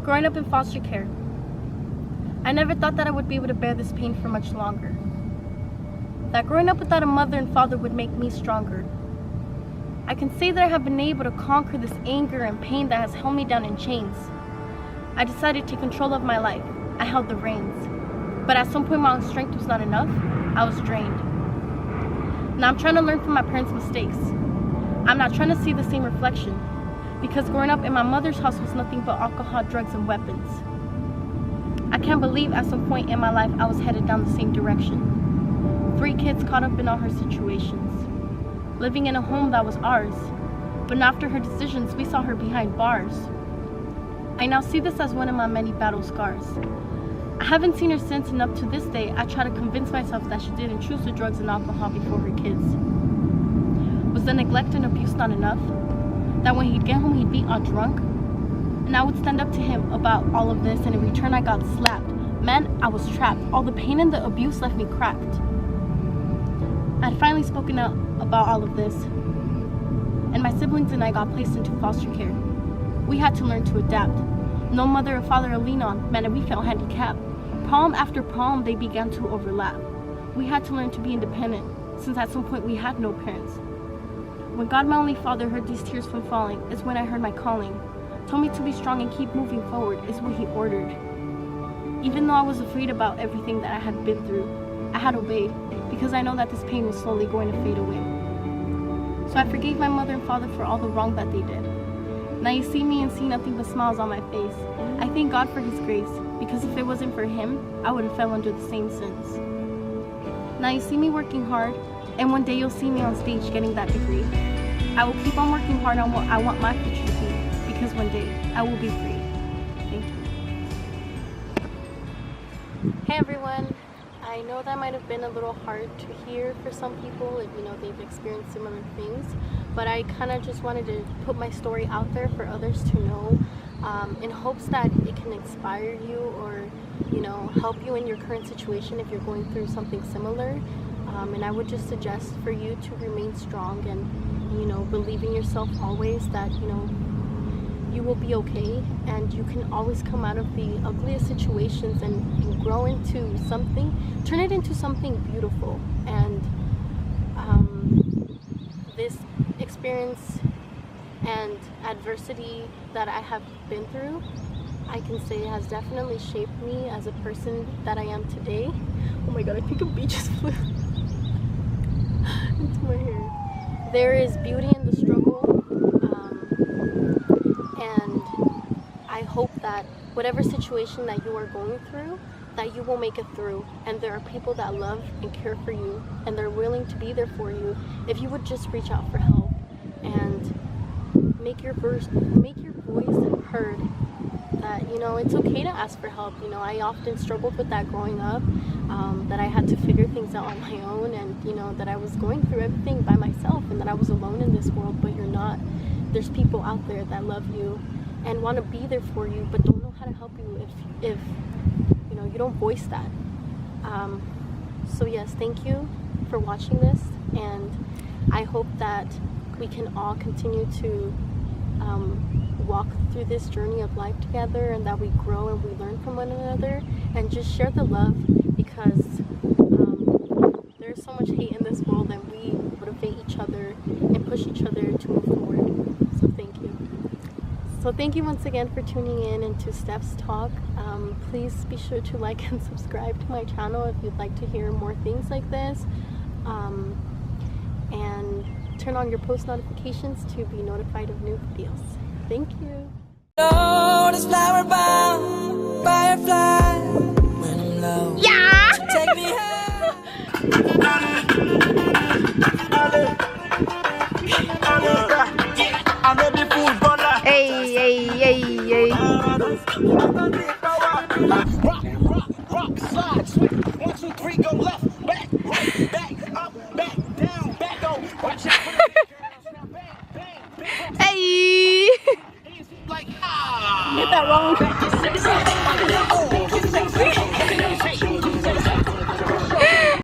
Growing up in foster care, I never thought that I would be able to bear this pain for much longer. That growing up without a mother and father would make me stronger. I can say that I have been able to conquer this anger and pain that has held me down in chains. I decided to take control of my life. I held the reins. But at some point my own strength was not enough. I was drained. Now I'm trying to learn from my parents' mistakes. I'm not trying to see the same reflection, because growing up in my mother's house was nothing but alcohol, drugs, and weapons. I can't believe at some point in my life I was headed down the same direction. 3 kids caught up in all her situations. Living in a home that was ours, but after her decisions we saw her behind bars. I now see this as one of my many battle scars. I haven't seen her since, and up to this day I try to convince myself that she didn't choose the drugs and alcohol before her kids. Was the neglect and abuse not enough? That when he'd get home he'd be all drunk? And I would stand up to him about all of this, and in return I got slapped. Man, I was trapped. All the pain and the abuse left me cracked. I had finally spoken out about all of this, and my siblings and I got placed into foster care. We had to learn to adapt. No mother or father to lean on meant that we felt handicapped. Problem after problem they began to overlap. We had to learn to be independent, since at some point we had no parents. When God, my only father, heard these tears from falling is when I heard my calling. Told me to be strong and keep moving forward is what he ordered. Even though I was afraid about everything that I had been through, I had obeyed, because I know that this pain was slowly going to fade away. So I forgave my mother and father for all the wrong that they did. Now you see me and see nothing but smiles on my face. I thank God for his grace, because if it wasn't for him, I would have fell under the same sins. Now you see me working hard, and one day you'll see me on stage getting that degree. I will keep on working hard on what I want my future to be, because one day I will be free. Thank you. Hey everyone. I know that might have been a little hard to hear for some people if they've experienced similar things, but I kind of just wanted to put my story out there for others to know, in hopes that it can inspire you or help you in your current situation if you're going through something similar. And I would just suggest for you to remain strong and believe in yourself always, that you will be okay, and you can always come out of the ugliest situations and grow into something, turn it into something beautiful. And this experience and adversity that I have been through, I can say has definitely shaped me as a person that I am today. Oh my god, I think a bee just flew into my hair. There is beauty in the struggle, and I hope that whatever situation that you are going through, that you will make it through, and there are people that love and care for you, and they're willing to be there for you if you would just reach out for help and make your voice heard. That it's okay to ask for help. I often struggled with that growing up, that I had to figure things out on my own, and that I was going through everything by myself, and that I was alone in this world. But you're not. There's people out there that love you and want to be there for you, but don't know how to help you if you don't voice that. So yes, thank you for watching this, and I hope that we can all continue to walk through this journey of life together, and that we grow and we learn from one another, and just share the love, because there's so much hate in this world, and we motivate each other and push each other to move forward. So thank you. So thank you once again for tuning in into Steph's Talk. Please be sure to like and subscribe to my channel if you'd like to hear more things like this, and turn on your post notifications to be notified of new videos. Thank you. Flower bound, firefly, when I'm low. Yeah!